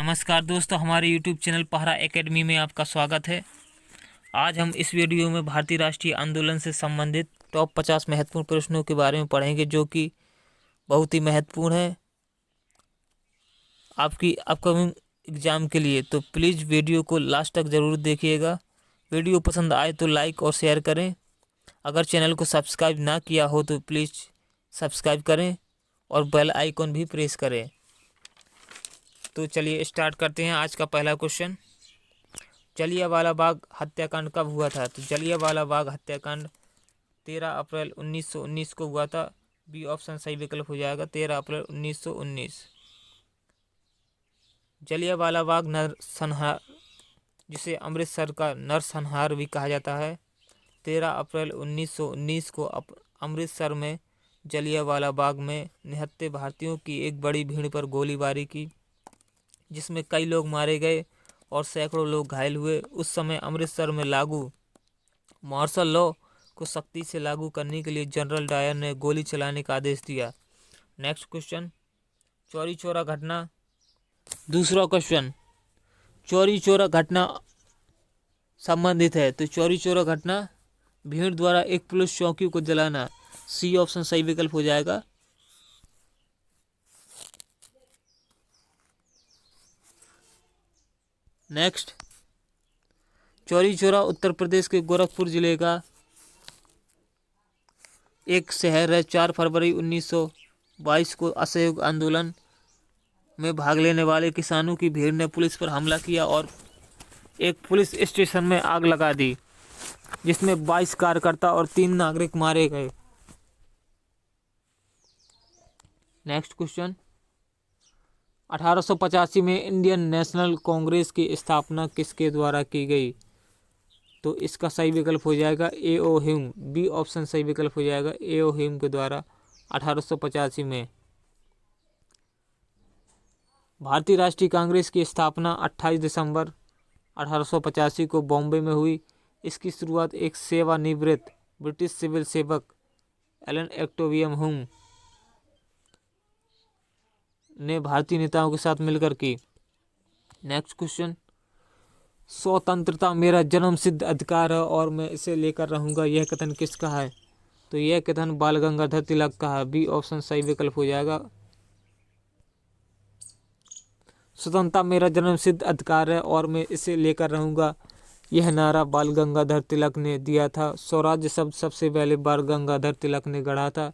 नमस्कार दोस्तों, हमारे YouTube चैनल पहरा एकेडमी में आपका स्वागत है। आज हम इस वीडियो में भारतीय राष्ट्रीय आंदोलन से संबंधित टॉप 50 महत्वपूर्ण प्रश्नों के बारे में पढ़ेंगे, जो कि बहुत ही महत्वपूर्ण है आपकी अपकमिंग एग्ज़ाम के लिए। तो प्लीज़ वीडियो को लास्ट तक ज़रूर देखिएगा। वीडियो पसंद आए तो लाइक और शेयर करें। अगर चैनल को सब्सक्राइब ना किया हो तो प्लीज़ सब्सक्राइब करें और बेल आइकन भी प्रेस करें। तो चलिए स्टार्ट करते हैं। आज का पहला क्वेश्चन, जलियांवाला बाग हत्याकांड कब हुआ था? तो जलियांवाला बाग हत्याकांड 13 अप्रैल 1919 को हुआ था। बी ऑप्शन सही विकल्प हो जाएगा, 13 अप्रैल 1919। जलियांवाला बाग नरसंहार, जिसे अमृतसर का नरसंहार भी कहा जाता है, 13 अप्रैल 1919 को अमृतसर में जलियांवाला बाग में निहत्थे भारतीयों की एक बड़ी भीड़ पर गोलीबारी की, जिसमें कई लोग मारे गए और सैकड़ों लोग घायल हुए। उस समय अमृतसर में लागू मार्शल लॉ को सख्ती से लागू करने के लिए जनरल डायर ने गोली चलाने का आदेश दिया। नेक्स्ट क्वेश्चन, चौरी चौरा घटना। दूसरा क्वेश्चन, चौरी चौरा घटना संबंधित है। तो चौरी चौरा घटना भीड़ द्वारा एक पुलिस चौकी को जलाना। सी ऑप्शन सही विकल्प हो जाएगा। नेक्स्ट, चौरी चौरा उत्तर प्रदेश के गोरखपुर जिले का एक शहर है। 4 फरवरी 1922 को असहयोग आंदोलन में भाग लेने वाले किसानों की भीड़ ने पुलिस पर हमला किया और एक पुलिस स्टेशन में आग लगा दी, जिसमें 22 कार्यकर्ता और 3 नागरिक मारे गए। नेक्स्ट क्वेश्चन, 1885 में इंडियन नेशनल कांग्रेस की स्थापना किसके द्वारा की गई? तो इसका सही विकल्प हो जाएगा ए.ओ. ह्यूम। बी ऑप्शन सही विकल्प हो जाएगा, ए.ओ. ह्यूम के द्वारा 1885 में। भारतीय राष्ट्रीय कांग्रेस की स्थापना 28 दिसंबर 1885 को बॉम्बे में हुई। इसकी शुरुआत एक सेवानिवृत्त ब्रिटिश सिविल सेवक एलन एक्टोवियम ह्यूम ने भारतीय नेताओं के साथ मिलकर की। नेक्स्ट क्वेश्चन, स्वतंत्रता मेरा जन्मसिद्ध अधिकार है और मैं इसे लेकर रहूंगा, यह कथन किसका है? तो यह कथन बाल गंगाधर तिलक का है। बी ऑप्शन सही विकल्प हो जाएगा। स्वतंत्रता मेरा जन्मसिद्ध अधिकार है और मैं इसे लेकर रहूंगा, यह नारा बाल गंगाधर तिलक ने दिया था। स्वराज्य शब्द सबसे पहले बाल गंगाधर तिलक ने गढ़ा था।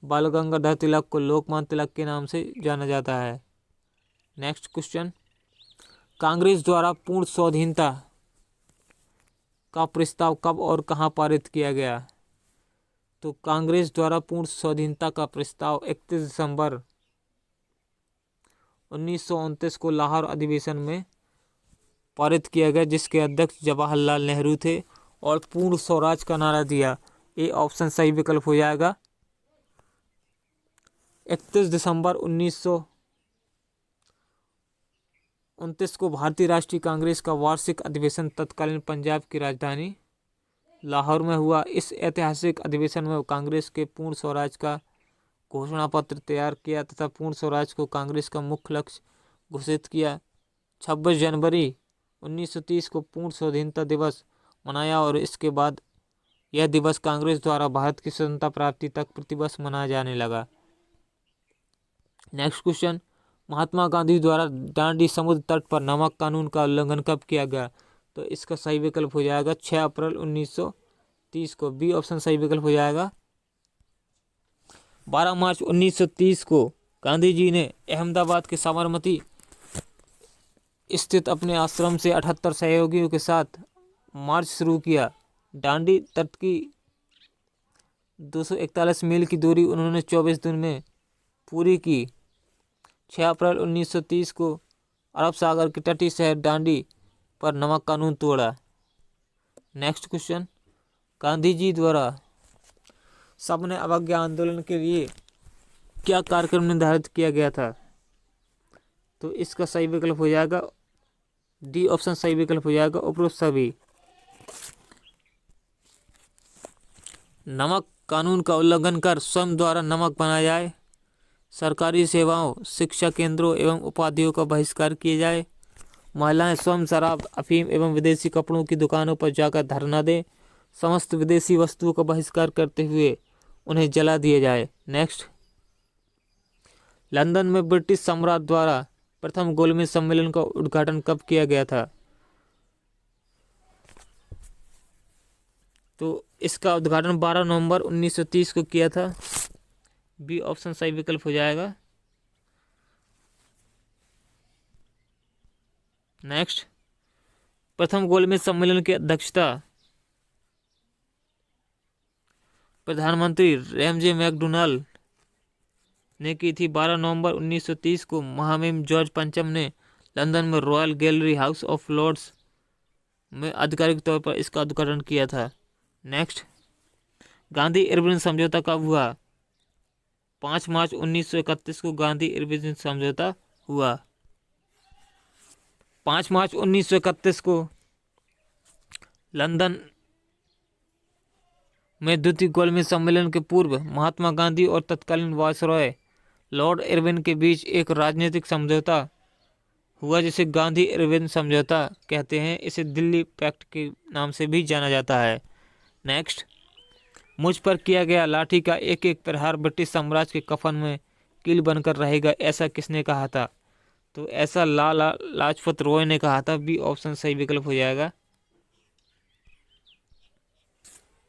बाल गंगाधर तिलक को लोकमान्य तिलक के नाम से जाना जाता है। नेक्स्ट क्वेश्चन, कांग्रेस द्वारा पूर्ण स्वाधीनता का प्रस्ताव कब और कहां पारित किया गया? तो कांग्रेस द्वारा पूर्ण स्वाधीनता का प्रस्ताव 31 दिसंबर 1929 को लाहौर अधिवेशन में पारित किया गया, जिसके अध्यक्ष जवाहरलाल नेहरू थे और पूर्ण स्वराज का नारा दिया। ए ऑप्शन सही विकल्प हो जाएगा। 31 दिसंबर 1929 को भारतीय राष्ट्रीय कांग्रेस का वार्षिक अधिवेशन तत्कालीन पंजाब की राजधानी लाहौर में हुआ। इस ऐतिहासिक अधिवेशन में कांग्रेस के पूर्ण स्वराज का घोषणा पत्र तैयार किया तथा पूर्ण स्वराज को कांग्रेस का मुख्य लक्ष्य घोषित किया। 26 जनवरी 1930 को पूर्ण स्वाधीनता दिवस मनाया और इसके बाद यह दिवस कांग्रेस द्वारा भारत की स्वतंत्रता प्राप्ति तक प्रतिवर्ष मनाया जाने लगा। नेक्स्ट क्वेश्चन, महात्मा गांधी द्वारा दांडी समुद्र तट पर नमक कानून का उल्लंघन कब किया गया? तो इसका सही विकल्प हो जाएगा 6 अप्रैल 1930 को। बी ऑप्शन सही विकल्प हो जाएगा। 12 मार्च 1930 को गांधी जी ने अहमदाबाद के साबरमती स्थित अपने आश्रम से 78 सहयोगियों के साथ मार्च शुरू किया। दांडी तट की 241 मील की दूरी उन्होंने 24 दिन में पूरी की। 6 अप्रैल 1930 को अरब सागर के तटीय शहर दांडी पर नमक कानून तोड़ा। नेक्स्ट क्वेश्चन, गांधी जी द्वारा सबने अवज्ञा आंदोलन के लिए क्या कार्यक्रम निर्धारित किया गया था? तो इसका सही विकल्प हो जाएगा डी ऑप्शन सही विकल्प हो जाएगा, उपरोक्त सभी। नमक कानून का उल्लंघन कर स्वयं द्वारा नमक बनाया जाए, सरकारी सेवाओं, शिक्षा केंद्रों एवं उपाधियों का बहिष्कार किया जाए। महिलाएं स्वयं शराब, अफीम एवं विदेशी कपड़ों की दुकानों पर जाकर धरना दें। समस्त विदेशी वस्तुओं का बहिष्कार करते हुए उन्हें जला दिया जाए। नेक्स्ट, लंदन में ब्रिटिश सम्राट द्वारा प्रथम गोलमेज सम्मेलन का उद्घाटन कब किया गया था? तो इसका उद्घाटन 12 नवंबर 1930 को किया था। बी ऑप्शन सही विकल्प हो जाएगा। नेक्स्ट, प्रथम गोलमेज सम्मेलन की अध्यक्षता प्रधानमंत्री रैमजे मैकडोनाल्ड ने की थी। 12 नवंबर 1930 को महामहिम जॉर्ज पंचम ने लंदन में Royal Gallery House of Lords में आधिकारिक तौर पर इसका उद्घाटन किया था। नेक्स्ट, गांधी इरविन समझौता कब हुआ? 5 मार्च 1931 को गांधी इरविन समझौता हुआ। 5 मार्च 1931 को लंदन में द्वितीय गोलमेज सम्मेलन के पूर्व महात्मा गांधी और तत्कालीन वायसरॉय लॉर्ड इरविन के बीच एक राजनीतिक समझौता हुआ जिसे गांधी इरविन समझौता कहते हैं। इसे दिल्ली पैक्ट के नाम से भी जाना जाता है। नेक्स्ट, मुझ पर किया गया लाठी का एक एक प्रहार ब्रिटिश साम्राज्य के कफन में कील बनकर रहेगा, ऐसा किसने कहा था? तो ऐसा लाला लाजपत रॉय ने कहा था। बी ऑप्शन सही विकल्प हो जाएगा।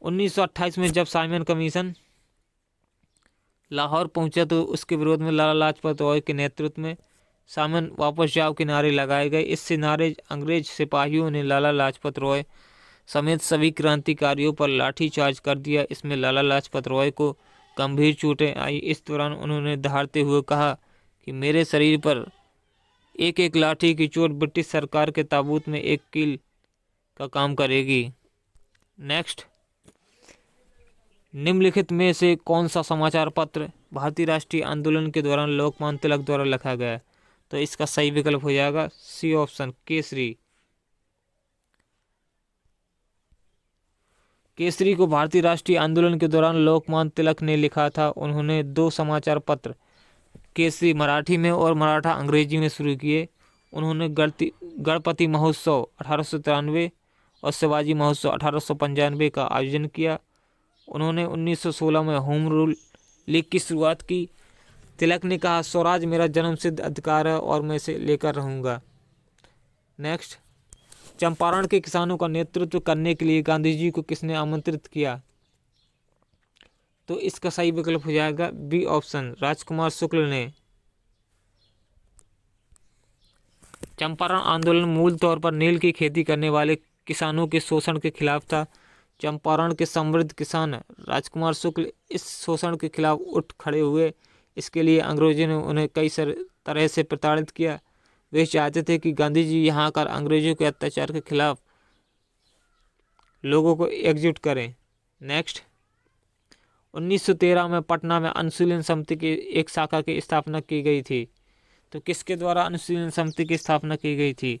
1928 में जब साइमन कमीशन लाहौर पहुंचा तो उसके विरोध में लाला लाजपत राय के नेतृत्व में साइमन वापस जाओ के नारे लगाए गए। इससे नारे अंग्रेज सिपाहियों ने लाला लाजपत राय समेत सभी क्रांतिकारियों पर लाठीचार्ज कर दिया। इसमें लाला लाजपत राय को गंभीर चोटें आई। इस दौरान उन्होंने दहाड़ते हुए कहा कि मेरे शरीर पर एक एक लाठी की चोट ब्रिटिश सरकार के ताबूत में एक कील का काम करेगी। नेक्स्ट, निम्नलिखित में से कौन सा समाचार पत्र भारतीय राष्ट्रीय आंदोलन के दौरान लोकमान्य तिलक द्वारा लिखा गया? तो इसका सही विकल्प हो जाएगा सी ऑप्शन, केसरी। केसरी को भारतीय राष्ट्रीय आंदोलन के दौरान लोकमान्य तिलक ने लिखा था। उन्होंने 2 समाचार पत्र केसरी मराठी में और मराठा अंग्रेजी में शुरू किए। उन्होंने गणपति महोत्सव 1893 और शिवाजी महोत्सव 1895 का आयोजन किया। उन्होंने 1916 में होम रूल लीग की शुरुआत की। तिलक ने कहा, स्वराज मेरा जन्मसिद्ध अधिकार है और मैं इसे लेकर रहूँगा। नेक्स्ट, चंपारण के किसानों का नेतृत्व करने के लिए गांधी जी को किसने आमंत्रित किया? तो इसका सही विकल्प हो जाएगा बी ऑप्शन, राजकुमार शुक्ल ने। चंपारण आंदोलन मूल तौर पर नील की खेती करने वाले किसानों के शोषण के खिलाफ था। चंपारण के समृद्ध किसान राजकुमार शुक्ल इस शोषण के खिलाफ उठ खड़े हुए। इसके लिए अंग्रेजों ने उन्हें कई तरह से प्रताड़ित किया। वे चाहते थे कि गांधी जी यहाँ आकर अंग्रेजों के अत्याचार के खिलाफ लोगों को एकजुट करें। नेक्स्ट, 1913 में पटना में अनुशीलन समिति की एक शाखा की स्थापना की गई थी। तो किसके द्वारा अनुशीलन समिति की स्थापना की गई थी?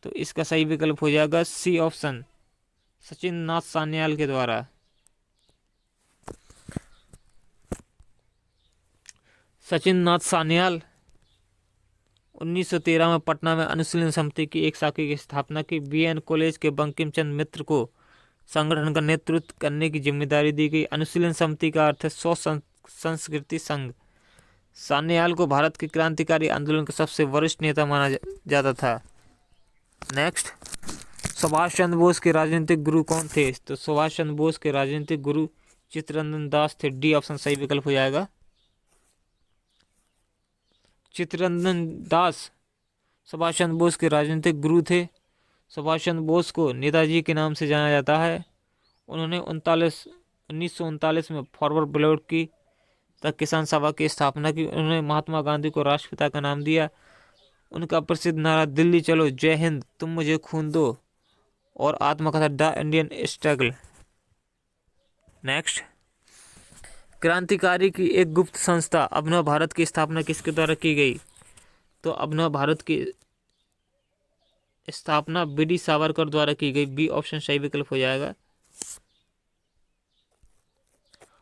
तो इसका सही विकल्प हो जाएगा सी ऑप्शन, सचिन नाथ सान्याल के द्वारा। सचिन नाथ सान्याल 1913 में पटना में अनुशीलन समिति की एक शाखा की स्थापना की। बीएन कॉलेज के बंकिम चंद्र मित्र को संगठन का नेतृत्व करने की जिम्मेदारी दी गई। अनुशीलन समिति का अर्थ है सौ संस्कृति संघ। सान्याल को भारत के क्रांतिकारी आंदोलन का सबसे वरिष्ठ नेता माना जाता था। नेक्स्ट, सुभाष चंद्र बोस के राजनीतिक गुरु कौन थे? तो सुभाष चंद्र बोस के राजनीतिक गुरु चित्तरंजन दास थे। डी ऑप्शन सही विकल्प हो जाएगा। चित्तरंजन दास सुभाष चंद्र बोस के राजनीतिक गुरु थे। सुभाष चंद्र बोस को नेताजी के नाम से जाना जाता है। उन्होंने 1939 में फॉरवर्ड ब्लॉक की तक किसान सभा की स्थापना की। उन्होंने महात्मा गांधी को राष्ट्रपिता का नाम दिया। उनका प्रसिद्ध नारा दिल्ली चलो, जय हिंद, तुम मुझे खून दो और आत्मकथा द इंडियन स्ट्रगल। नेक्स्ट, क्रांतिकारी की एक गुप्त संस्था अभिनव भारत की स्थापना किसके द्वारा की गई? तो अभिनव भारत की स्थापना बी.डी. सावरकर द्वारा की गई। बी ऑप्शन सही विकल्प हो जाएगा।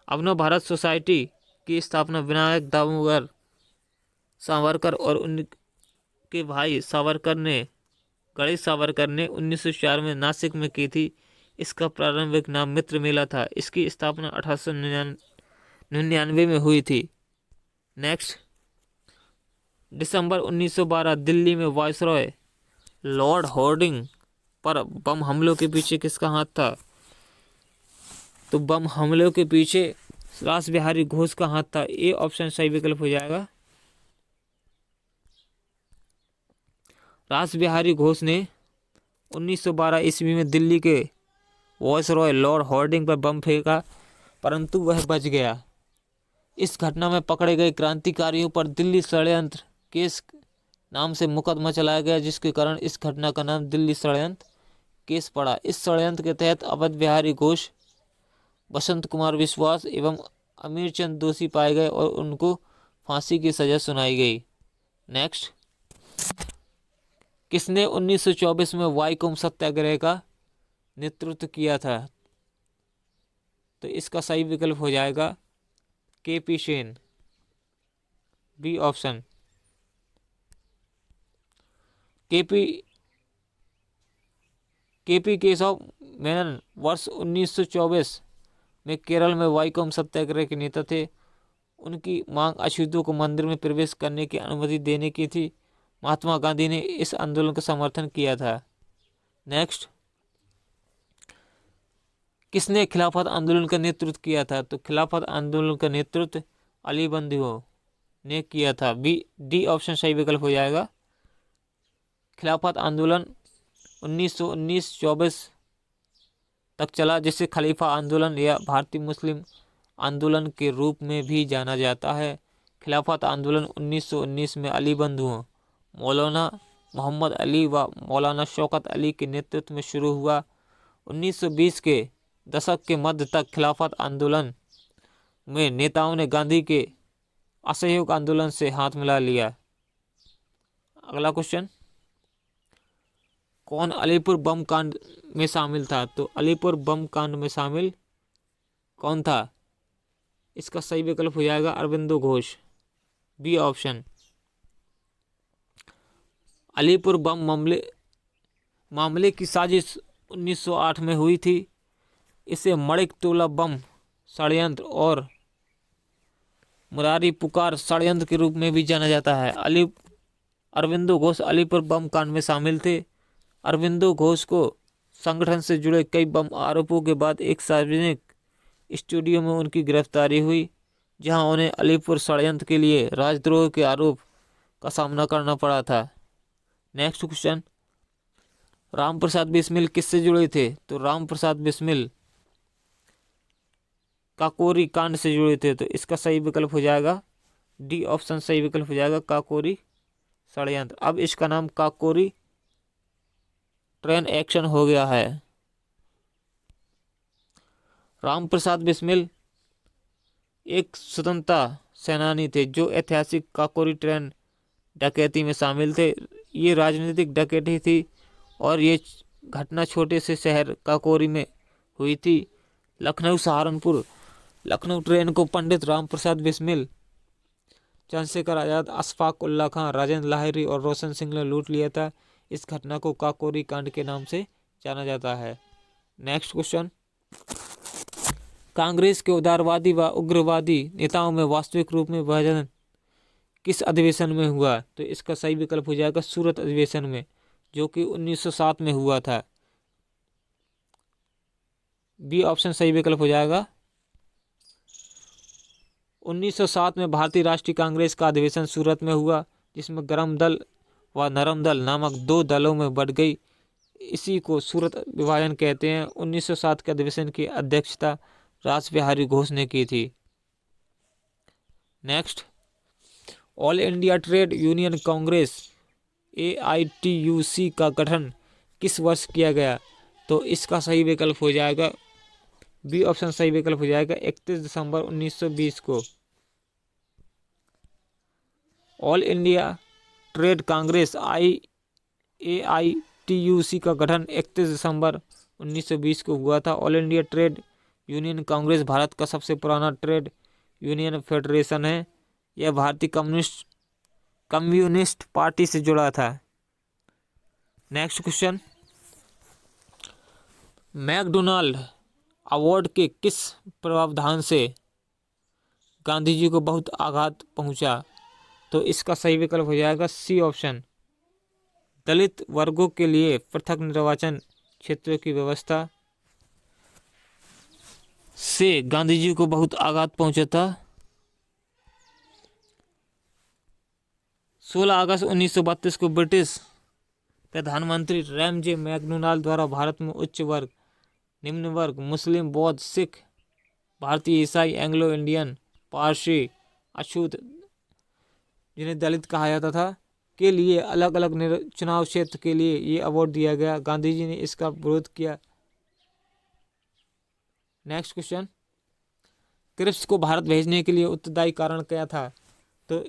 अभिनव भारत सोसाइटी की स्थापना विनायक दामोदर सावरकर और उनके भाई गणेश सावरकर ने 1904 में नासिक में की थी। इसका प्रारंभिक नाम मित्र मेला था। इसकी स्थापना 1899 में हुई थी। नेक्स्ट, दिसंबर 1912 दिल्ली में वायसरॉय लॉर्ड हॉर्डिंग पर बम हमलों के पीछे किसका हाथ था? तो बम हमलों के पीछे रासबिहारी घोष का हाथ था। ए ऑप्शन सही विकल्प हो जाएगा। रासबिहारी घोष ने 1912 ईस्वी में दिल्ली के वायसरॉय लॉर्ड हॉर्डिंग पर बम फेंका, परंतु वह बच गया। इस घटना में पकड़े गए क्रांतिकारियों पर दिल्ली षड्यंत्र केस नाम से मुकदमा चलाया गया, जिसके कारण इस घटना का नाम दिल्ली षड्यंत्र केस पड़ा। इस षड्यंत्र के तहत अवध बिहारी घोष, बसंत कुमार विश्वास एवं अमीर चंद दोषी पाए गए और उनको फांसी की सजा सुनाई गई। नेक्स्ट, किसने 1924 में वाईकोम सत्याग्रह का नेतृत्व किया था? तो इसका सही विकल्प हो जाएगा K P Sen, B option. K P Keshav Menon वर्ष 1924 में केरल में वाईकोम सत्याग्रह के नेता थे। उनकी मांग अछूतों को मंदिर में प्रवेश करने की अनुमति देने की थी। महात्मा गांधी ने इस आंदोलन का समर्थन किया था। नेक्स्ट, किसने खिलाफत आंदोलन का नेतृत्व किया था? तो खिलाफत आंदोलन का नेतृत्व अली बंधुओं ने किया था। डी ऑप्शन सही विकल्प हो जाएगा। खिलाफत आंदोलन 1919-24 तक चला, जिसे खलीफा आंदोलन या भारतीय मुस्लिम आंदोलन के रूप में भी जाना जाता है। खिलाफत आंदोलन 1919 में अली बंधुओं, मौलाना मोहम्मद अली व मौलाना शौकत अली के नेतृत्व में शुरू हुआ। 1920 के दशक के मध्य तक खिलाफत आंदोलन में नेताओं ने गांधी के असहयोग आंदोलन से हाथ मिला लिया। अगला क्वेश्चन, कौन अलीपुर बम कांड में शामिल था? तो अलीपुर बम कांड में शामिल कौन था? इसका सही विकल्प हो जाएगा अरविंदो घोष, बी ऑप्शन। अलीपुर बम मामले की साजिश 1908 में हुई थी। इसे मणिक टोला बम षड्यंत्र और मुरारी पुकार षड्यंत्र के रूप में भी जाना जाता है। अरविंदो घोष अलीपुर बम कांड में शामिल थे। अरविंदो घोष को संगठन से जुड़े कई बम आरोपों के बाद एक सार्वजनिक स्टूडियो में उनकी गिरफ्तारी हुई, जहां उन्हें अलीपुर षड्यंत्र के लिए राजद्रोह के आरोप का सामना करना पड़ा था। नेक्स्ट क्वेश्चन, रामप्रसाद बिस्मिल किससे जुड़े थे? तो रामप्रसाद बिस्मिल काकोरी कांड से जुड़े थे। तो इसका सही विकल्प हो जाएगा डी ऑप्शन सही विकल्प हो जाएगा, काकोरी षड्यंत्र। अब इसका नाम काकोरी ट्रेन एक्शन हो गया है। रामप्रसाद बिस्मिल एक स्वतंत्रता सेनानी थे जो ऐतिहासिक काकोरी ट्रेन डकैती में शामिल थे। ये राजनीतिक डकैती थी और ये घटना छोटे से शहर काकोरी में हुई थी। लखनऊ सहारनपुर लखनऊ ट्रेन को पंडित रामप्रसाद बिस्मिल, चंद्रशेखर आजाद, अशफाक उल्ला खां, राजेंद्र लाहिरी और रोशन सिंह ने लूट लिया था। इस घटना को काकोरी कांड के नाम से जाना जाता है। नेक्स्ट क्वेश्चन, कांग्रेस के उदारवादी व उग्रवादी नेताओं में वास्तविक रूप में विभाजन किस अधिवेशन में हुआ? तो इसका सही विकल्प हो जाएगा सूरत अधिवेशन में, जो कि 1907 में हुआ था। बी ऑप्शन सही विकल्प हो जाएगा। 1907 में भारतीय राष्ट्रीय कांग्रेस का अधिवेशन सूरत में हुआ, जिसमें गरम दल व नरम दल नामक दो दलों में बढ़ गई। इसी को सूरत विभाजन कहते हैं। 1907 के अधिवेशन की अध्यक्षता रासबिहारी घोष ने की थी। Next, all India trade union Congress AITUC का गठन किस वर्ष किया गया? तो इसका सही विकल्प हो जाएगा बी ऑप्शन सही विकल्प हो जाएगा 31 दिसंबर 1920 को। All India trade Congress AITUC का गठन 31 दिसंबर 1920 को हुआ था। All India trade union Congress Bharat का सबसे पुराना ट्रेड यूनियन फेडरेशन है। यह भारतीय कम्युनिस्ट कम्युनिस्ट पार्टी से जुड़ा था। नेक्स्ट क्वेश्चन, मैकडोनाल्ड अवार्ड के किस प्रावधान से गांधी जी को बहुत आघात पहुंचा? तो इसका सही विकल्प हो जाएगा सी ऑप्शन, दलित वर्गों के लिए पृथक निर्वाचन क्षेत्रों की व्यवस्था से गांधी जी को बहुत आघात पहुंचा था। 16 अगस्त 1932 को ब्रिटिश प्रधानमंत्री रैमजे मैकडोनाल्ड द्वारा भारत में उच्च वर्ग, निम्न वर्ग, मुस्लिम, बौद्ध, सिख, भारतीय ईसाई, एंग्लो इंडियन, पारसी, अछूत, जिन्हें दलित कहा जाता था, के लिए अलग अलग चुनाव क्षेत्र के लिए ये अवार्ड दिया गया। गांधी जी ने इसका विरोध किया। नेक्स्ट क्वेश्चन, क्रिप्स को भारत भेजने के लिए उत्तरदायी कारण क्या था? तो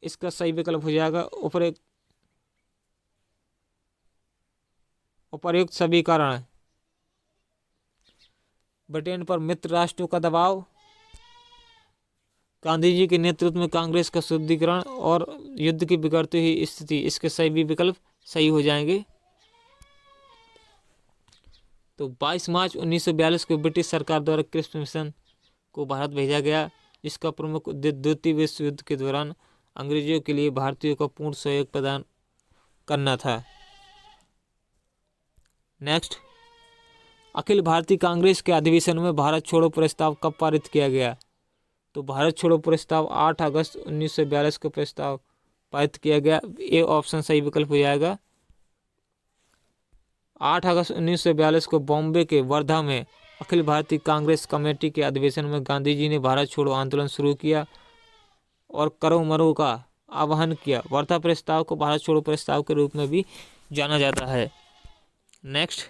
इसका सही विकल्प हो जाएगा उपर्युक्त सभी कारण। ब्रिटेन पर मित्र राष्ट्रों का दबाव, गांधी जी के नेतृत्व में कांग्रेस का शुद्धिकरण और युद्ध की बिगड़ती हुई स्थिति, इसके सही भी विकल्प सही हो जाएंगे। तो 22 मार्च 1942 को ब्रिटिश सरकार द्वारा क्रिप्स मिशन को भारत भेजा गया, जिसका प्रमुख उद्देश्य द्वितीय विश्व युद्ध के दौरान अंग्रेजों के लिए भारतीयों को पूर्ण सहयोग प्रदान करना था। नेक्स्ट, अखिल भारतीय कांग्रेस के अधिवेशन में भारत छोड़ो प्रस्ताव कब पारित किया गया? तो भारत छोड़ो प्रस्ताव 8 अगस्त 1942 को प्रस्ताव पारित किया गया। ए ऑप्शन सही विकल्प हो जाएगा। 8 अगस्त 1942 को बॉम्बे के वर्धा में अखिल भारतीय कांग्रेस कमेटी के अधिवेशन में गांधी जी ने भारत छोड़ो आंदोलन शुरू किया और करो मरो का आह्वान किया। वर्धा प्रस्ताव को भारत छोड़ो प्रस्ताव के रूप में भी जाना जाता है। नेक्स्ट,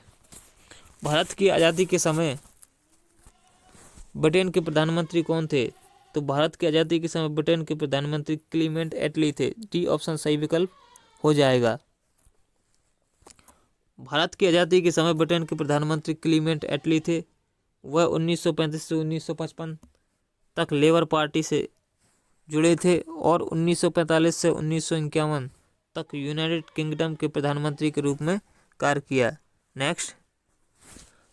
भारत की आज़ादी के समय ब्रिटेन के प्रधानमंत्री कौन थे? तो भारत की आज़ादी के समय ब्रिटेन के प्रधानमंत्री क्लीमेंट एटली थे। डी ऑप्शन सही विकल्प हो जाएगा। भारत की आज़ादी के समय ब्रिटेन के प्रधानमंत्री क्लीमेंट एटली थे। वह 1935 से 1955 तक लेबर पार्टी से जुड़े थे और 1945 से 1951 तक यूनाइटेड किंगडम के प्रधानमंत्री के रूप में कार्य किया। नेक्स्ट,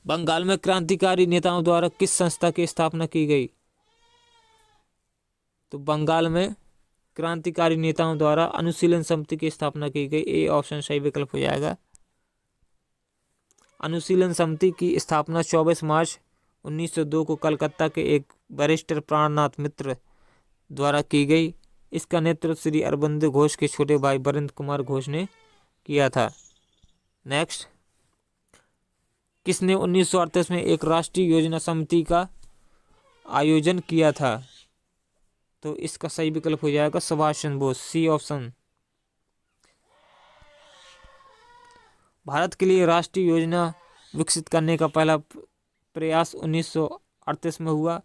बंगाल में क्रांतिकारी नेताओं द्वारा किस संस्था की स्थापना की गई? तो बंगाल में क्रांतिकारी नेताओं द्वारा अनुशीलन समिति की स्थापना की गई। ए ऑप्शन सही विकल्प हो जाएगा। अनुशीलन समिति की स्थापना 24 मार्च 1902 को कलकत्ता के एक बैरिस्टर प्राणनाथ मित्र द्वारा की गई। इसका नेतृत्व श्री अरविंद घोष के छोटे भाई वरिंद्र कुमार घोष ने किया था। नेक्स्ट, किसने 1938 में एक राष्ट्रीय योजना समिति का आयोजन किया था? तो इसका सही विकल्प हो जाएगा सुभाष चंद्र बोस। C option. भारत के लिए राष्ट्रीय योजना विकसित करने का पहला प्रयास 1938 में हुआ।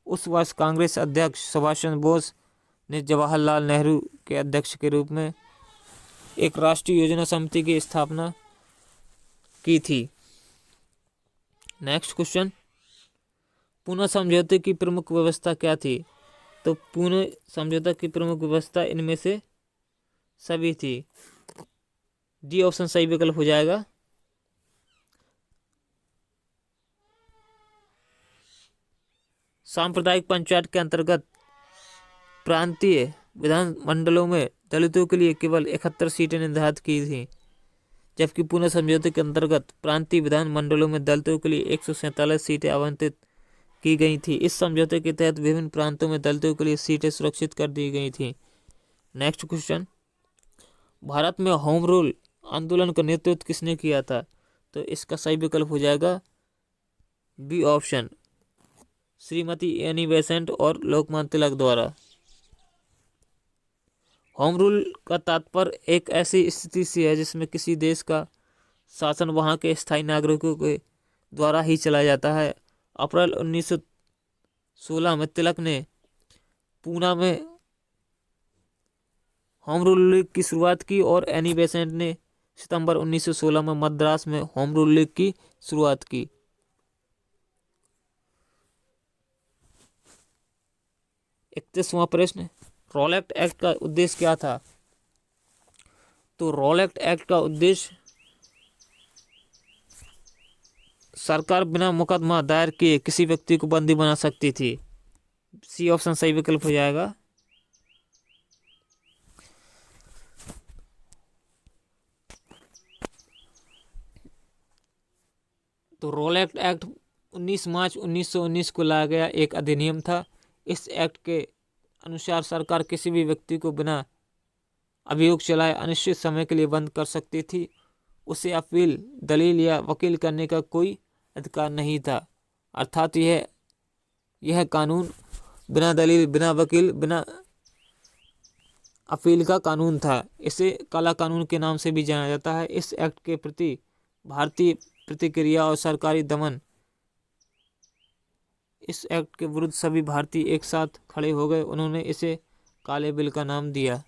उस वर्ष कांग्रेस अध्यक्ष सुभाष चंद्र बोस ने जवाहरलाल नेहरू के अध्यक्ष के रूप में एक राष्ट्रीय योजना समिति की स्थापना की थी। नेक्स्ट क्वेश्चन, पुणे समझौते की प्रमुख व्यवस्था क्या थी? तो पुणे समझौता की प्रमुख व्यवस्था इनमें से सभी थी। डी ऑप्शन सही विकल्प हो जाएगा। सांप्रदायिक पंचायत के अंतर्गत प्रांतीय विधानमंडलों में दलितों के लिए केवल 71 सीटें निर्धारित की थी, जबकि पुणे समझौते के अंतर्गत प्रांतीय विधानमंडलों में दलितों के लिए 147 सीटें आवंटित की गई थी। इस समझौते के तहत विभिन्न प्रांतों में दलितों के लिए सीटें सुरक्षित कर दी गई थी। नेक्स्ट क्वेश्चन, भारत में होम रूल आंदोलन का नेतृत्व किसने किया था? तो इसका सही विकल्प हो जाएगा B option, Shrimati Annie Besant और लोकमान्य तिलक द्वारा। होम रूल का तात्पर्य एक ऐसी स्थिति से है जिसमें किसी देश का शासन वहां के स्थायी नागरिकों के द्वारा ही चलाया जाता है। अप्रैल 1916 में तिलक ने पूना में होम रूल लीग की शुरुआत की और एनी बेसेंट ने सितंबर 1916 में मद्रास में होम रूल लीग की शुरुआत की। 31वां प्रश्न, रॉलेट एक्ट का उद्देश्य क्या था? तो रॉलेट एक्ट का उद्देश्य सरकार बिना मुकदमा दायर किए किसी व्यक्ति को बंदी बना सकती थी। सी ऑप्शन सही विकल्प हो जाएगा। तो रॉलेट एक्ट 19 मार्च 1919 को लाया गया एक अधिनियम था। इस एक्ट के अनुसार सरकार किसी भी व्यक्ति को बिना अभियोग चलाए अनिश्चित समय के लिए बंद कर सकती थी। उसे अपील, दलील या वकील करने का कोई अधिकार नहीं था। अर्थात यह कानून बिना दलील, बिना वकील, बिना अपील का कानून था। इसे काला कानून के नाम से भी जाना जाता है। इस एक्ट के प्रति भारतीय प्रतिक्रिया और सरकारी दमन, इस एक्ट के विरुद्ध सभी भारतीय एक साथ खड़े हो गए। उन्होंने इसे काले बिल का नाम दिया।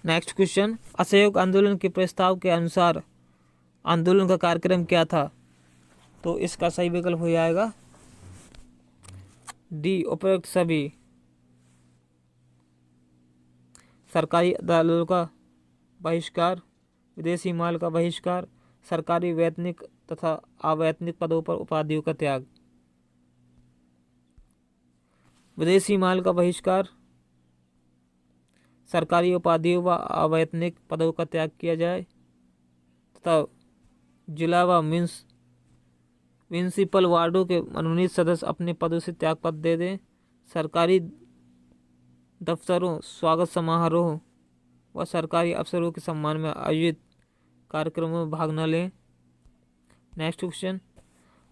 नेक्स्ट क्वेश्चन, असहयोग आंदोलन के प्रस्ताव के अनुसार आंदोलन का कार्यक्रम क्या था? तो इसका सही विकल्प हो जाएगा डी, उपरोक्त सभी सरकारी अदालतों का बहिष्कार, विदेशी माल का बहिष्कार, सरकारी वैतनिक तथा अवैतनिक पदों पर उपाधियों का त्याग। विदेशी माल का बहिष्कार, सरकारी उपाधियों व अवैतनिक पदों का त्याग किया जाए तथा जिला व म्यूनिसिपल वार्डों के मनोनीत सदस्य अपने पदों से त्यागपत्र दे दें। सरकारी दफ्तरों, स्वागत समारोह व सरकारी अफसरों के सम्मान में आयोजित कार्यक्रमों में भाग न लें। नेक्स्ट क्वेश्चन,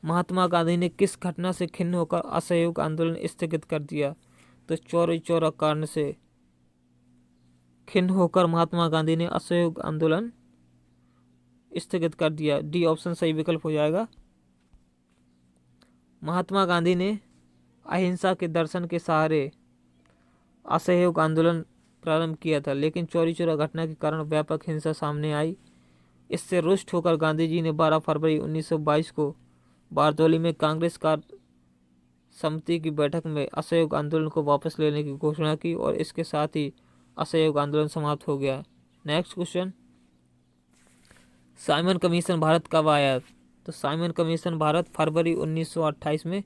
महात्मा गांधी ने किस घटना से खिन्न होकर असहयोग आंदोलन स्थगित कर दिया? तो चौरी चौरा कांड से खिन्न होकर महात्मा गांधी ने असहयोग आंदोलन स्थगित कर दिया। डी ऑप्शन सही विकल्प हो जाएगा। महात्मा गांधी ने अहिंसा के दर्शन के सहारे असहयोग आंदोलन प्रारंभ किया था, लेकिन चौरी चौरा घटना के कारण व्यापक हिंसा सामने आई। इससे रुष्ट होकर गांधी जी ने 12 फरवरी 1922 को बारदौली में कांग्रेस कार्य समिति की बैठक में असहयोग आंदोलन को वापस लेने की घोषणा की और इसके साथ ही असहयोग आंदोलन समाप्त हो गया। Next question, Simon commission Bharat कब आया? तो साइमन कमीशन भारत फरवरी 1928 में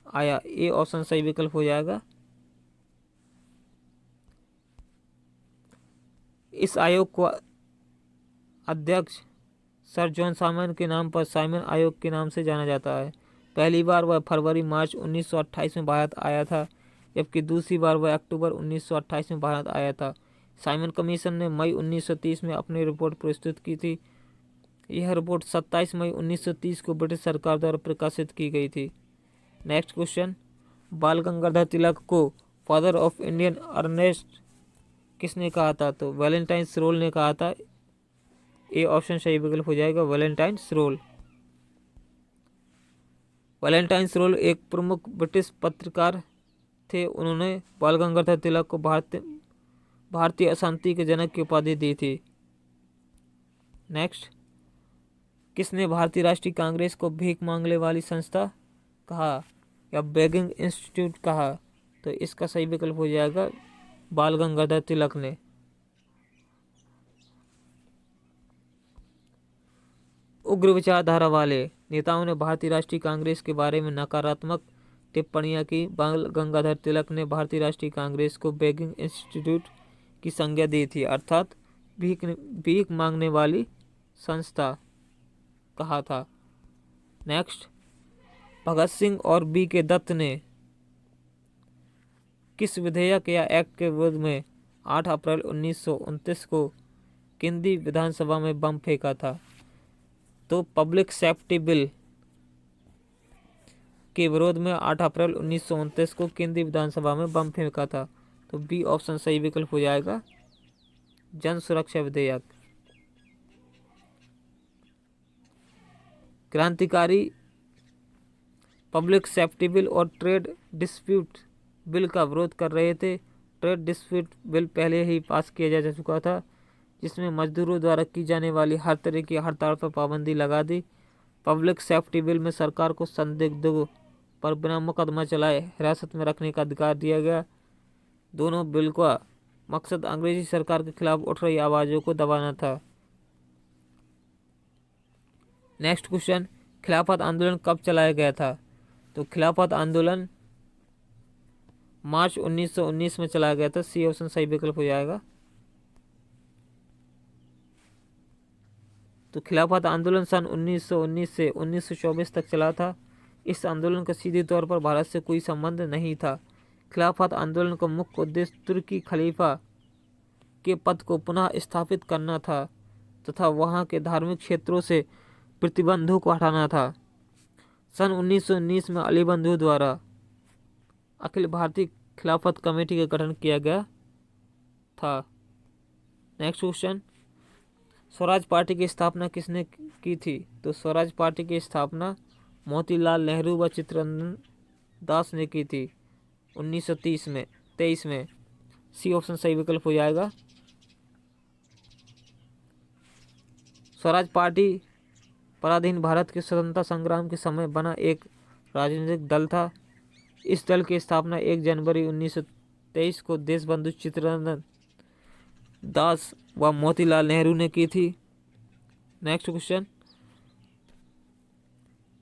आया। ए ऑप्शन सही विकल्प हो जाएगा। इस आयोग को अध्यक्ष सर जॉन साइमन के नाम पर साइमन आयोग के नाम से जाना जाता है। पहली बार वह फरवरी मार्च 1928 में भारत आया था, जबकि दूसरी बार वह अक्टूबर 1928 में भारत आया था। साइमन कमीशन ने मई 1930 में अपनी रिपोर्ट प्रस्तुत की थी। यह रिपोर्ट 27 मई 1930 को ब्रिटिश सरकार द्वारा प्रकाशित की गई थी। नेक्स्ट क्वेश्चन, बाल गंगाधर तिलक को फादर ऑफ इंडियन अर्नेस्ट किसने कहा था? तो वैलेंटाइन रोल ने कहा था। ए ऑप्शन सही विकल्प हो जाएगा, वैलेंटाइन रोल। वैलेंटाइन रोल एक प्रमुख ब्रिटिश पत्रकार थे। उन्होंने बाल गंगाधर तिलक को भारतीय अशांति के जनक की उपाधि दी थी। नेक्स्ट, किसने भारतीय राष्ट्रीय कांग्रेस को भीख मांगने वाली संस्था कहा या बेगिंग इंस्टीट्यूट कहा? तो इसका सही विकल्प हो जाएगा बाल गंगाधर तिलक ने। उग्र विचारधारा वाले नेताओं ने भारतीय राष्ट्रीय कांग्रेस के बारे में नकारात्मक टिप्पणियां की। बाल गंगाधर तिलक ने भारतीय राष्ट्रीय कांग्रेस को बेगिंग इंस्टीट्यूट की संज्ञा दी थी, अर्थात भीख मांगने वाली संस्था कहा था। नेक्स्ट, भगत सिंह और बी के दत्त ने किस विधेयक या एक्ट के विरोध में 8 अप्रैल 1929 को केंद्रीय विधानसभा में बम फेंका था? तो पब्लिक सेफ्टी बिल के विरोध में 8 अप्रैल 1929 को केंद्रीय विधानसभा में बम फेंका था। तो बी ऑप्शन सही विकल्प हो जाएगा, जन सुरक्षा विधेयक। क्रांतिकारी पब्लिक सेफ्टी बिल और ट्रेड डिस्प्यूट बिल का विरोध कर रहे थे। ट्रेड डिस्प्यूट बिल पहले ही पास किया जा चुका था, जिसमें मजदूरों द्वारा की जाने वाली हर तरह की हड़ताल पर पाबंदी लगा दी। पब्लिक सेफ्टी बिल में सरकार को संदिग्धों पर बिना मुकदमा चलाए हिरासत में रखने का अधिकार दिया गया। दोनों बिल का मकसद अंग्रेजी सरकार के खिलाफ उठ रही आवाज़ों को दबाना था। नेक्स्ट क्वेश्चन, खिलाफत आंदोलन कब चलाया गया था? तो खिलाफत आंदोलन मार्च 1919 में चलाया गया था। सी ऑप्शन सही विकल्प हो जाएगा। तो खिलाफत आंदोलन सन 1919 से 1924 तक चला था। इस आंदोलन का सीधे तौर पर भारत से कोई संबंध नहीं था। खिलाफत आंदोलन का मुख्य उद्देश्य तुर्की खलीफा के पद को पुनः स्थापित करना था तथा वहां के धार्मिक क्षेत्रों से प्रतिबंधों को हटाना था। सन 1919 में अली बंधु द्वारा अखिल भारतीय खिलाफत कमेटी का गठन किया गया था। नेक्स्ट क्वेश्चन, स्वराज पार्टी की स्थापना किसने की थी? तो स्वराज पार्टी की स्थापना मोतीलाल नेहरू व चित्तरंजन दास ने की थी 1923 में। सी ऑप्शन सही विकल्प हो जाएगा। स्वराज पार्टी पराधीन भारत के स्वतंत्रता संग्राम के समय बना एक राजनीतिक दल था। इस दल की स्थापना 1 जनवरी 1923 को देशबंधु चित्तरंजन दास व मोतीलाल नेहरू ने की थी। नेक्स्ट क्वेश्चन,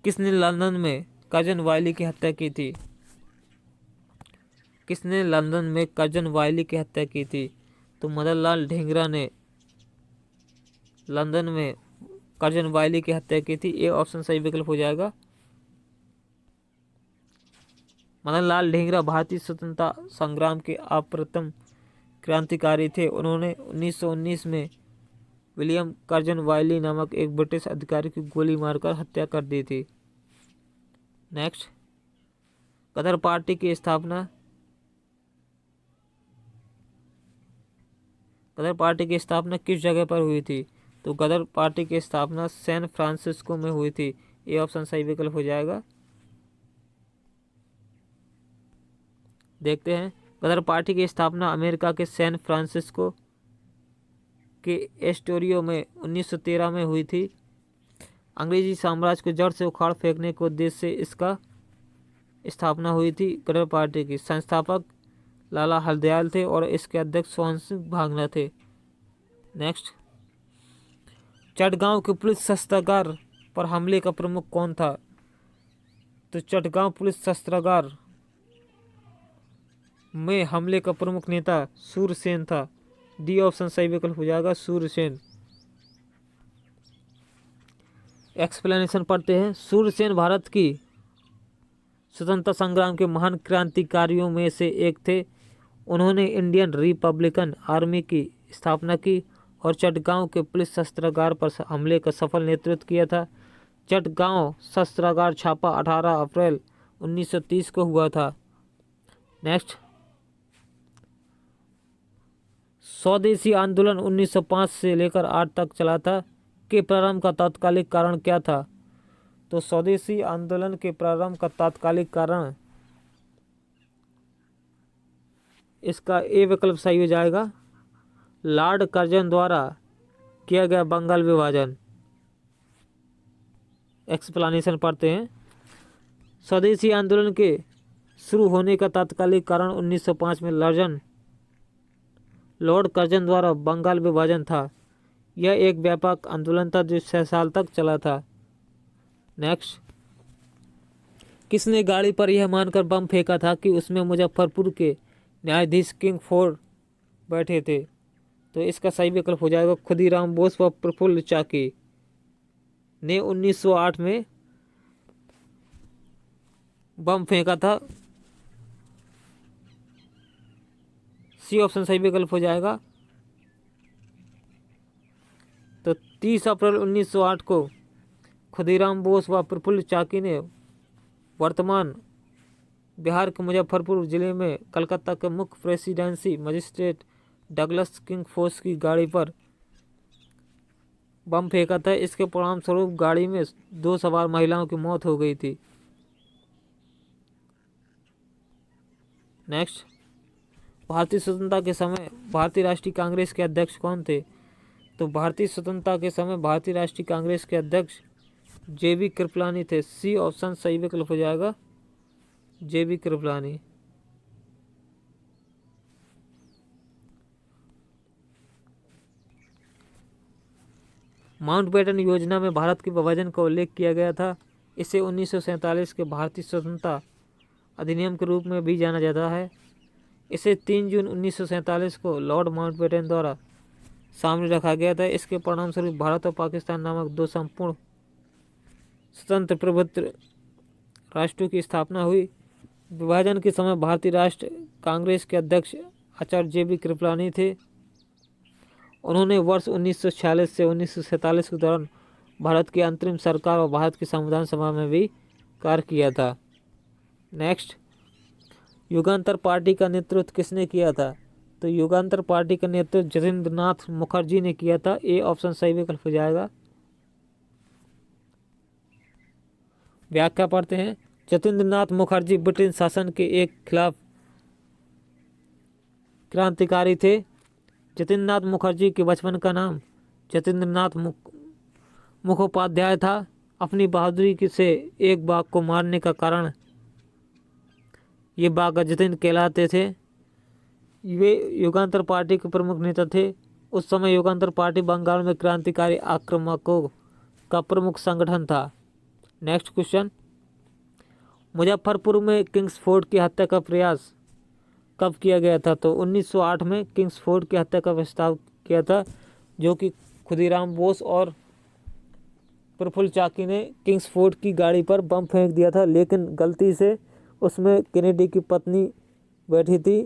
किसने लंदन में कर्जन वायली की हत्या की थी? किसने लंदन में कर्जन वायली की हत्या की थी? तो मदन लाल ढींगरा ने लंदन में कर्जन वायली की हत्या की थी। ये ऑप्शन सही विकल्प हो जाएगा। मदन लाल ढींगरा भारतीय स्वतंत्रता संग्राम के अप्रतिम क्रांतिकारी थे। उन्होंने 1919 में विलियम कर्जन वायली नामक एक ब्रिटिश अधिकारी की गोली मारकर हत्या कर दी थी। नेक्स्ट, गदर पार्टी की स्थापना किस जगह पर हुई थी? तो गदर पार्टी की स्थापना सैन फ्रांसिस्को में हुई थी। ये ऑप्शन सही विकल्प हो जाएगा। देखते हैं, गदर पार्टी की स्थापना अमेरिका के सैन फ्रांसिस्को के एस्टोरियो में 1913 में हुई थी। अंग्रेजी साम्राज्य को जड़ से उखाड़ फेंकने के उद्देश्य से इसका स्थापना हुई थी। गदर पार्टी की संस्थापक लाला हरदयाल थे और इसके अध्यक्ष सोहन सिंह भागना थे। नेक्स्ट, चटगांव के पुलिस शस्त्रागार पर हमले का प्रमुख कौन था? तो चटगांव पुलिस शस्त्रागार में हमले का प्रमुख नेता सूरसेन था। डी ऑप्शन सही विकल्प हो जाएगा, सूरसेन। एक्सप्लेनेशन पढ़ते हैं। सूरसेन भारत की स्वतंत्रता संग्राम के महान क्रांतिकारियों में से एक थे। उन्होंने इंडियन रिपब्लिकन आर्मी की स्थापना की और चटगांव के पुलिस शस्त्रागार पर हमले का सफल नेतृत्व किया था। चटगांव शस्त्रागार छापा 18 अप्रैल 1930 को हुआ था। नेक्स्ट, स्वदेशी आंदोलन 1905 से लेकर 8 तक चला था। के प्रारंभ का तात्कालिक कारण क्या था? तो स्वदेशी आंदोलन के प्रारंभ का तात्कालिक कारण, इसका ए विकल्प सही हो जाएगा, लॉर्ड कर्जन द्वारा किया गया बंगाल विभाजन। एक्सप्लेनेशन पढ़ते हैं। स्वदेशी आंदोलन के शुरू होने का तात्कालिक कारण 1905 में लॉर्ड कर्जन द्वारा बंगाल विभाजन था। यह एक व्यापक आंदोलन था जो 6 साल तक चला था। नेक्स्ट, किसने गाड़ी पर यह मानकर बम फेंका था कि उसमें मुजफ्फरपुर के न्यायाधीश किंग फोर्ड बैठे थे? तो इसका सही विकल्प हो जाएगा, खुदीराम बोस व प्रफुल्ल चाकी ने 1908 में बम फेंका था। सी ऑप्शन सही विकल्प हो जाएगा। तो 30 अप्रैल 1908 को खुदीराम बोस व प्रफुल्ल चाकी ने वर्तमान बिहार के मुजफ्फरपुर जिले में कलकत्ता के मुख्य presidency magistrate Douglas king force की गाड़ी पर बम फेंका था। इसके परिणाम स्वरूप गाड़ी में 2 सवार महिलाओं की मौत हो गई थी। नेक्स्ट, भारतीय स्वतंत्रता के समय भारतीय राष्ट्रीय कांग्रेस के अध्यक्ष कौन थे? तो भारतीय स्वतंत्रता के समय भारतीय राष्ट्रीय कांग्रेस के अध्यक्ष JB कृपलानी थे। सी ऑप्शन सही विकल्प हो जाएगा। जेबी कृपलानी। माउंटबेटन योजना में भारत के विभाजन का उल्लेख किया गया था। इसे 1947 के भारतीय स्वतंत्रता अधिनियम के रूप में भी जाना जाता है। इसे 3 जून 1947 को लॉर्ड माउंटबेटन द्वारा सामने रखा गया था। इसके परिणामस्वरूप भारत और पाकिस्तान नामक 2 संपूर्ण स्वतंत्र प्रभुत्व राष्ट्रों की स्थापना हुई। विभाजन के समय भारतीय राष्ट्र कांग्रेस के अध्यक्ष आचार्य जेबी कृपलानी थे। उन्होंने वर्ष 1946 से 1947 के दौरान भारत की अंतरिम सरकार और भारत की संविधान सभा में भी कार्य किया था। नेक्स्ट, युगांतर पार्टी का नेतृत्व किसने किया था? तो युगांतर पार्टी का नेतृत्व जतिंद्र नाथ मुखर्जी ने किया था। ए ऑप्शन सही विकल्प हो जाएगा। व्याख्या पढ़ते हैं। जतिंद्र नाथ मुखर्जी ब्रिटिश शासन के एक खिलाफ क्रांतिकारी थे। जतिंद्र नाथ मुखर्जी के बचपन का नाम जतिंद्र नाथ मुखोपाध्याय था। अपनी बहादुरी से एक बाघ को मारने का कारण ये बाघ जतिन कहलाते थे। वे युगांतर पार्टी के प्रमुख नेता थे। उस समय युगांतर पार्टी बंगाल में क्रांतिकारी आक्रमकों का प्रमुख संगठन था। नेक्स्ट क्वेश्चन, मुजफ्फरपुर में किंग्सफोर्ड की हत्या का प्रयास कब किया गया था? तो 1908 में किंग्सफोर्ड की हत्या का प्रस्ताव किया था, जो कि खुदीराम बोस और प्रफुल्ल चाकी ने किंग्सफोर्ड की गाड़ी पर बम फेंक दिया था, लेकिन गलती से उसमें केनेडी की पत्नी बैठी थी।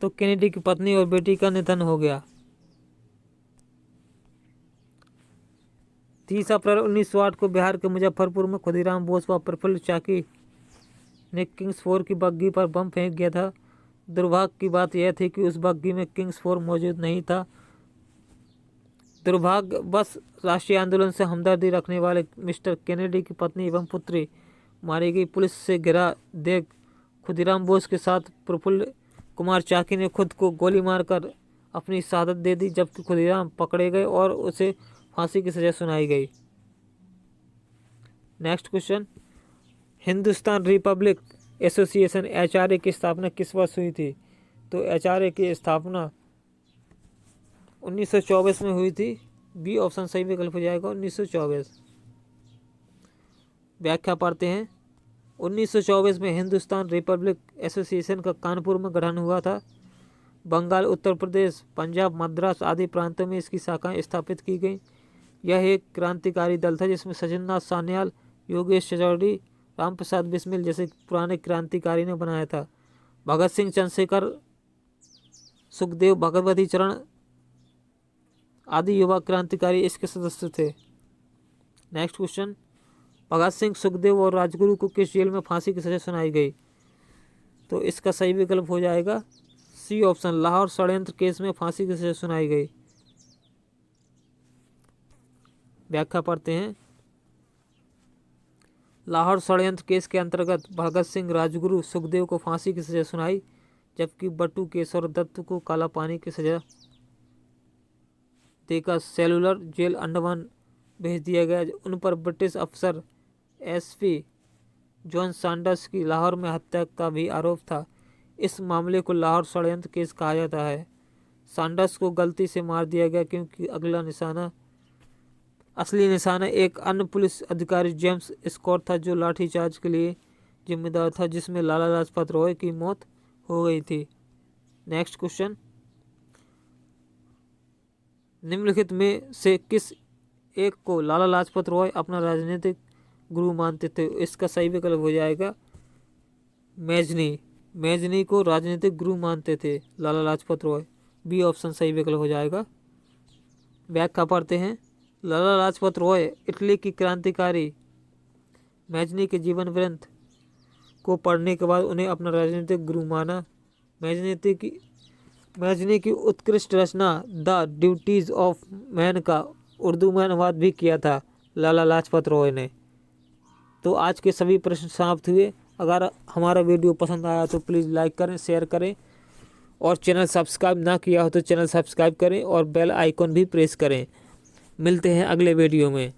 तो केनेडी की पत्नी और बेटी का निधन हो गया। 30 अप्रैल 1908 को बिहार के मुजफ्फरपुर में खुदीराम बोस व प्रफुल्ल चाकी ने किंग्सफोर्ड की बग्घी पर बम फेंक दिया था। दुर्भाग्य की बात यह थी कि उस बग्घी में किंग्सफोर्ड मौजूद नहीं था। दुर्भाग्यवश राष्ट्रीय आंदोलन से हमदर्दी रखने वाले मिस्टर केनेडी की पत्नी एवं पुत्री मारी गई। पुलिस से घिरा देख खुदीराम बोस के साथ प्रफुल्ल कुमार चाकी ने खुद को गोली मारकर अपनी शहादत दे दी, जबकि खुदीराम पकड़े गए और उसे फांसी की सजा सुनाई गई। Next question, Hindustan Republic association HRA की स्थापना किस वर्ष हुई थी? तो एचआरए की स्थापना 1924 में हुई थी। बी ऑप्शन सही विकल्प हो जाएगा, 1924। व्याख्या पढ़ते हैं। 1924 में हिंदुस्तान रिपब्लिक एसोसिएशन का कानपुर में गठन हुआ था। बंगाल, उत्तर प्रदेश, पंजाब, मद्रास आदि प्रांतों में इसकी शाखाएं स्थापित की गई। यह एक क्रांतिकारी दल था जिसमें सचिंद्रनाथ सान्याल, योगेश चौधरी, रामप्रसाद बिस्मिल जैसे पुराने क्रांतिकारी ने बनाया था। भगत सिंह, चंद्रशेखर, सुखदेव, भगवती चरण आदि युवा क्रांतिकारी इसके सदस्य थे। नेक्स्ट क्वेश्चन, भगत सिंह, सुखदेव और राजगुरु को किस जेल में फांसी की सजा सुनाई गई? तो इसका सही विकल्प हो जाएगा सी ऑप्शन, लाहौर षड्यंत्र केस में फांसी की सजा सुनाई गई। व्याख्या पढ़ते हैं। लाहौर षड्यंत्र केस के अंतर्गत भगत सिंह, राजगुरु, सुखदेव को फांसी की सजा सुनाई, जबकि बटू केशवर दत्त को काला पानी की सजा देकर सेलुलर जेल अंडमान भेज दिया गया। उन पर ब्रिटिश अफसर एसपी जॉन सैंडर्स की लाहौर में हत्या का भी आरोप था। इस मामले को लाहौर षड्यंत्र केस कहा जाता है। सैंडर्स को गलती से मार दिया गया क्योंकि असली निशाना एक अन्य पुलिस अधिकारी जेम्स स्कॉट था, जो लाठीचार्ज के लिए जिम्मेदार था, जिसमें लाला लाजपत राय की मौत हो गई थी। नेक्स्ट क्वेश्चन, निम्नलिखित में से किस एक को लाला लाजपत राय अपना राजनीतिक गुरु मानते थे? इसका सही विकल्प हो जाएगा मेजनी को राजनीतिक गुरु मानते थे लाला लाजपत राय। बी ऑप्शन सही विकल्प हो जाएगा। व्याख्या पढ़ते हैं। लाला लाजपत राय इटली की क्रांतिकारी मेजनी के जीवन वृत्त को पढ़ने के बाद उन्हें अपना राजनीतिक गुरु माना। मेजनी की उत्कृष्ट रचना द ड्यूटीज ऑफ मैन का उर्दू में अनुवाद भी किया था लाला लाजपत राय ने। तो आज के सभी प्रश्न समाप्त हुए। अगर हमारा वीडियो पसंद आया तो प्लीज़ लाइक करें, शेयर करें और चैनल सब्सक्राइब ना किया हो तो चैनल सब्सक्राइब करें और बेल आइकॉन भी प्रेस करें। मिलते हैं अगले वीडियो में।